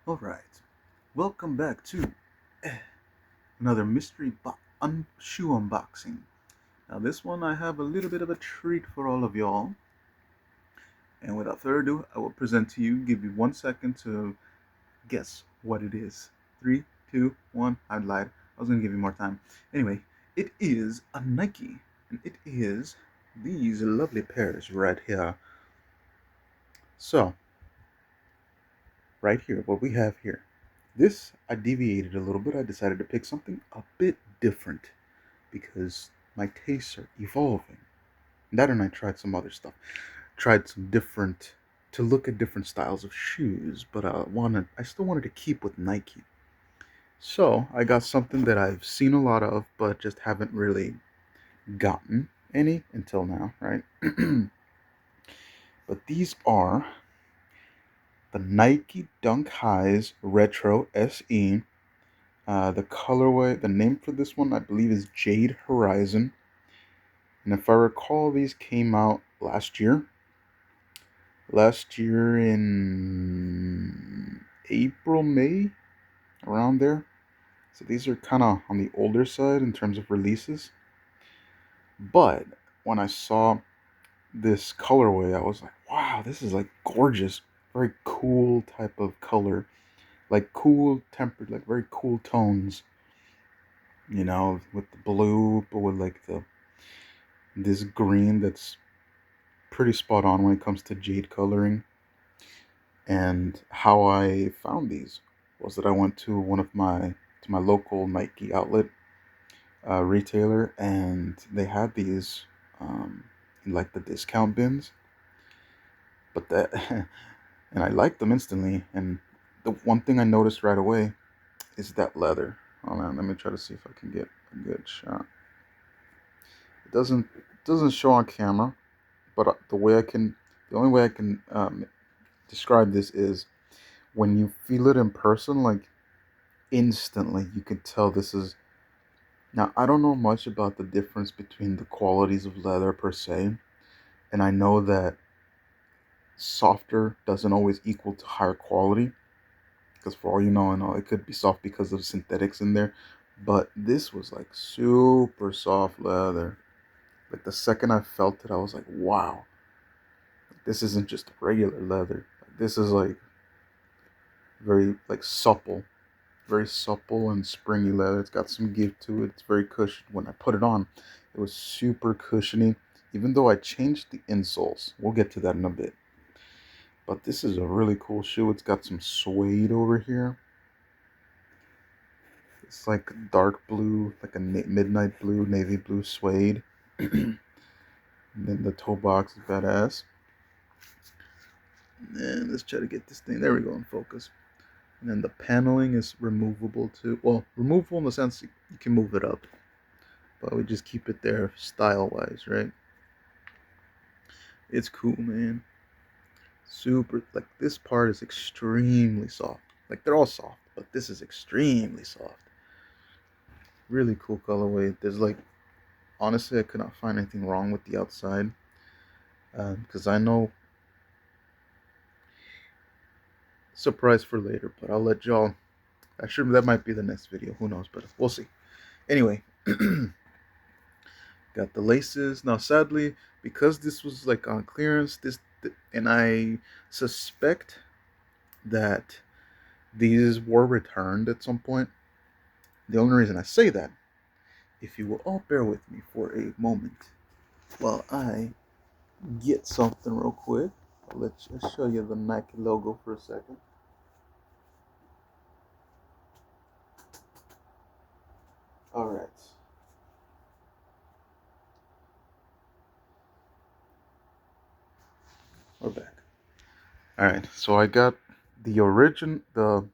Alright, welcome back to another shoe unboxing. Now, this one I have a little bit of a treat for all of y'all. And without further ado, I will present to you, give you 1 second to guess what it is. Three, two, one. I lied. I was going to give you more time. Anyway, it is a Nike, and it is these lovely pairs right here. So, right here, what we have here. This, I deviated a little bit. I decided to pick something a bit different because my tastes are evolving. That and I tried some other stuff. Tried some different to look at different styles of shoes, but I still wanted to keep with Nike. So I got something that I've seen a lot of, but just haven't really gotten any until now, right? But these are the Nike Dunk Highs Retro SE. The colorway, the name for this one, I believe, is Jade Horizon. And if I recall, these came out last year. Last year in April, May, around there. So these are kind of on the older side in terms of releases. But when I saw this colorway, I was like, wow, this is like gorgeous. Very cool type of color. Like cool tempered, like very cool tones. With the blue, but with like this green that's pretty spot on when it comes to jade coloring. And how I found these was that I went to my local Nike outlet retailer, and they had these in like the discount bins. But that and I liked them instantly. And the one thing I noticed right away is that leather. Hold on, let me try to see if I can get a good shot. It doesn't show on camera, but the only way I can describe this is when you feel it in person, like instantly you can tell this is. Now, I don't know much about the difference between the qualities of leather per se, and I know that softer doesn't always equal to higher quality, because for all you know, I know it could be soft because of synthetics in there, but this was like super soft leather. Like the second I felt it, I was like, wow, this isn't just regular leather. This is like very like supple, very supple and springy leather. It's got some give to it. It's very cushioned. When I put it on, it was super cushiony. Even though I changed the insoles, we'll get to that in a bit. But this is a really cool shoe. It's got some suede over here. It's like dark blue, like a midnight blue, navy blue suede. And then the toe box is badass. And let's try to get this thing. There we go in focus. And then the paneling is removable too. Well, removable in the sense you can move it up, but we just keep it there style wise, right? It's cool, man. Super, like this part is extremely soft. Like they're all soft, but this is extremely soft. Really cool colorway. There's like, honestly, I could not find anything wrong with the outside, because I know, surprise for later, but I'll let y'all. Actually, that might be the next video. Who knows? But we'll see. Anyway, got the laces. Now, sadly, because this was like on clearance, and I suspect that these were returned at some point. The only reason I say that, if you will all bear with me for a moment while I get something real quick. Let's just show you the Nike logo for a second. All right. We're back. All right. So I got the origin the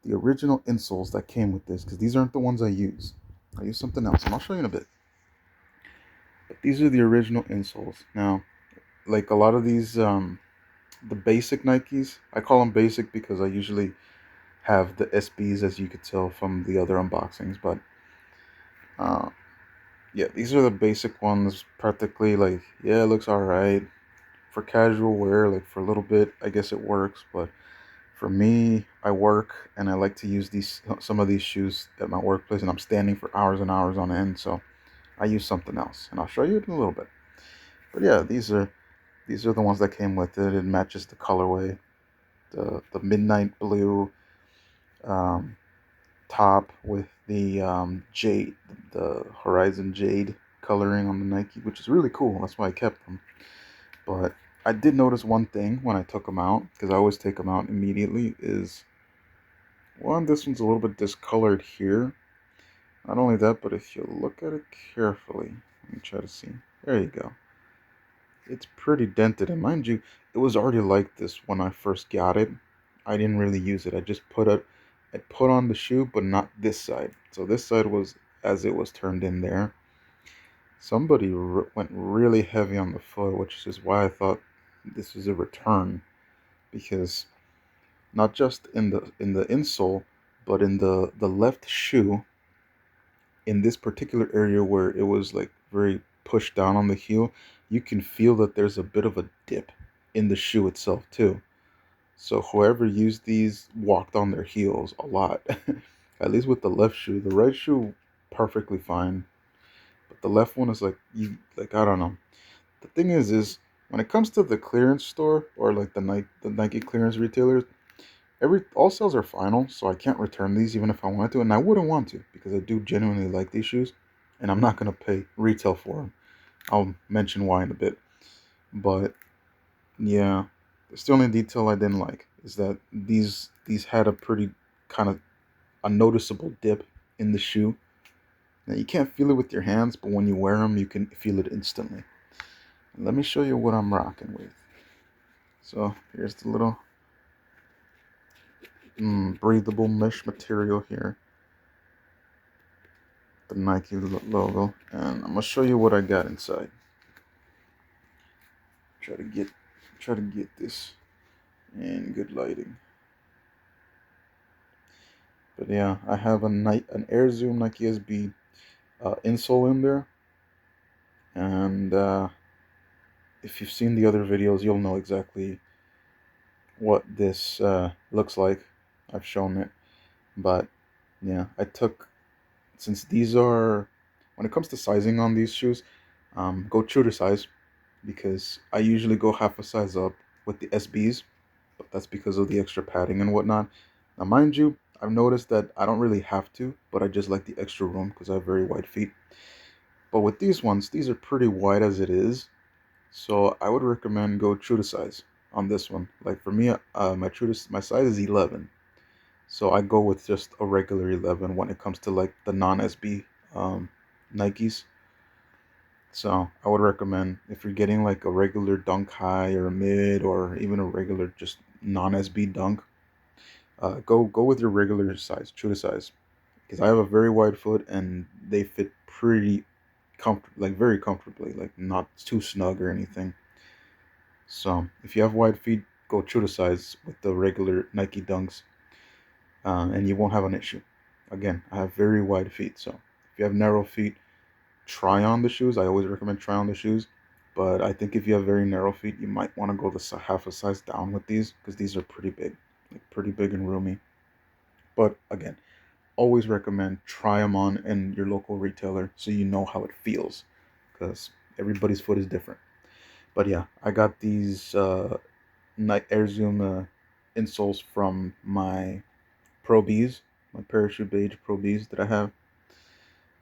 original insoles that came with this, because these aren't the ones I use. I use something else, and I'll show you in a bit. But these are the original insoles. Now, like a lot of these, the basic Nikes, I call them basic because I usually have the SBs, as you could tell from the other unboxings. But uh, yeah, these are the basic ones. Practically, like, yeah, it looks alright for casual wear. Like for a little bit, I guess it works. But For me, I work and I like to use some of these shoes at my workplace, and I'm standing for hours and hours on end, so I use something else, and I'll show you in a little bit. But yeah, these are the ones that came with it. It matches the colorway, the midnight blue um, top with the jade, the Horizon Jade coloring on the Nike, which is really cool. That's why I kept them. But I did notice one thing when I took them out, because I always take them out immediately, is one, this one's a little bit discolored here. Not only that, but if you look at it carefully, let me try to see. There you go. It's pretty dented, and mind you, it was already like this when I first got it. I didn't really use it. I put on the shoe, but not this side. So this side was as it was turned in there. Somebody went really heavy on the foot, which is why I thought this was a return, because not just in the insole, but in the left shoe, in this particular area where it was like very pushed down on the heel, you can feel that there's a bit of a dip in the shoe itself too. So whoever used these walked on their heels a lot. At least with the left shoe. The right shoe perfectly fine. But the left one is like I don't know. The thing is when it comes to the clearance store or like the Nike clearance retailers, every all sales are final, so I can't return these even if I wanted to, and I wouldn't want to because I do genuinely like these shoes, and I'm not gonna pay retail for them. I'll mention why in a bit, but yeah, it's the only detail I didn't like is that these had a pretty kind of a noticeable dip in the shoe. Now you can't feel it with your hands, but when you wear them, you can feel it instantly. And let me show you what I'm rocking with. So here's the little breathable mesh material here, the Nike logo, and I'm gonna show you what I got inside. Try to get this in good lighting. But yeah, I have an Air Zoom Nike SB insole in there, and if you've seen the other videos, you'll know exactly what this looks like. I've shown it, but yeah, I took since these are when it comes to sizing on these shoes, go true to size because I usually go half a size up with the SBs, but that's because of the extra padding and whatnot. Now, mind you, I've noticed that I don't really have to, but I just like the extra room because I have very wide feet. But with these ones, these are pretty wide as it is, so I would recommend go true to size on this one. Like for me, my size is 11, so I go with just a regular 11 when it comes to like the non SB Nikes. So I would recommend if you're getting like a regular dunk high or a mid or even a regular just non SB dunk, go with your regular size, true to size, because I have a very wide foot and they fit pretty like very comfortably, like not too snug or anything. So if you have wide feet, go true to size with the regular Nike Dunks, and you won't have an issue. Again, I have very wide feet, so if you have narrow feet, try on the shoes. I always recommend try on the shoes, but I think if you have very narrow feet, you might want to go half a size down with these because these are pretty big, like pretty big and roomy. But again, always recommend try them on in your local retailer so you know how it feels because everybody's foot is different. But yeah, I got these Night Air Zoom insoles from my Pro Bs, my Parachute Beige Pro Bs that I have,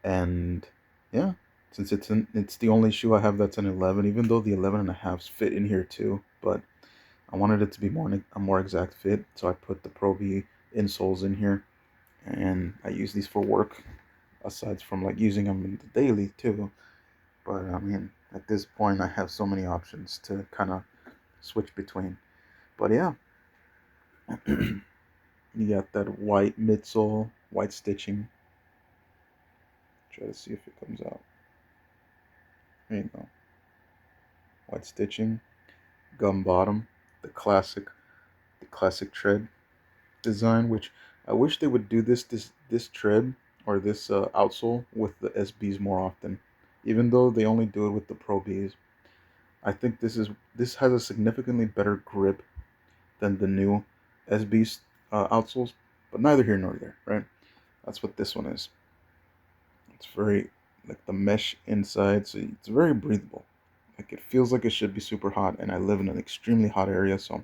and yeah, since it's the only shoe I have that's an 11, even though the 11 and a halves fit in here too, but I wanted it to be a more exact fit, so I put the Pro B insoles in here, and I use these for work, aside from like using them in the daily too. But I mean, at this point, I have so many options to kind of switch between. But yeah, you got that white midsole, white stitching. Try to see if it comes out. There you go. White stitching, gum bottom, the classic tread design. Which I wish they would do this tread or this outsole with the SBs more often. Even though they only do it with the Pro Bs, I think this has a significantly better grip than the new. SB outsoles, but neither here nor there, right? That's what this one is. It's very like the mesh inside, so it's very breathable. Like it feels like it should be super hot, and I live in an extremely hot area, so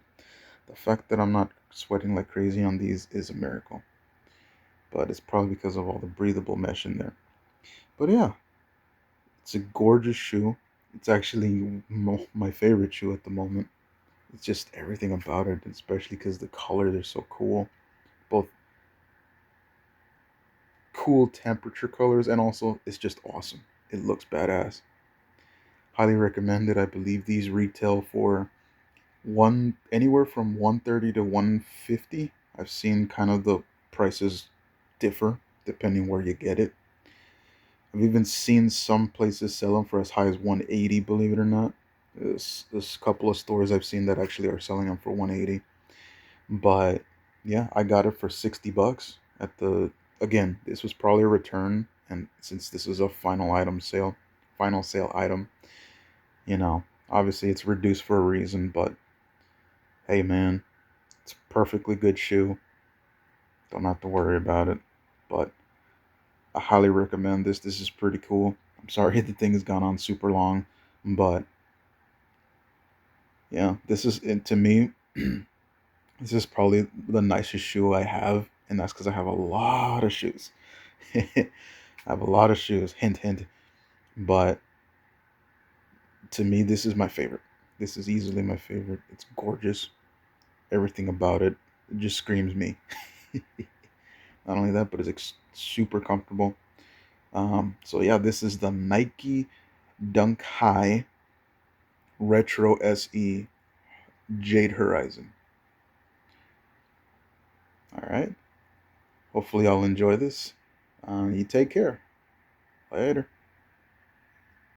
the fact that I'm not sweating like crazy on these is a miracle. But it's probably because of all the breathable mesh in there. But yeah, it's a gorgeous shoe. It's actually my favorite shoe at the moment. It's just everything about it, especially because the colors are so cool. Both cool temperature colors and also it's just awesome. It looks badass. Highly recommend it. I believe these retail for one anywhere from 130 to 150. I've seen kind of the prices differ depending where you get it. I've even seen some places sell them for as high as 180, believe it or not. There's a couple of stores I've seen that actually are selling them for 180. But yeah, I got it for 60 bucks at the again, this was probably a return, and since this is a final sale item, you know, obviously it's reduced for a reason, but hey man, it's a perfectly good shoe. Don't have to worry about it. But I highly recommend this. This is pretty cool. I'm sorry the thing has gone on super long, but yeah, this is it to me. This is probably the nicest shoe I have, and that's because I have a lot of shoes. I have a lot of shoes. Hint, hint. But to me, this is my favorite. This is easily my favorite. It's gorgeous. Everything about it, it just screams me. Not only that, but it's super comfortable. So yeah, this is the Nike Dunk High Retro SE Jade Horizon. All right. Hopefully, I'll enjoy this. You take care. Later.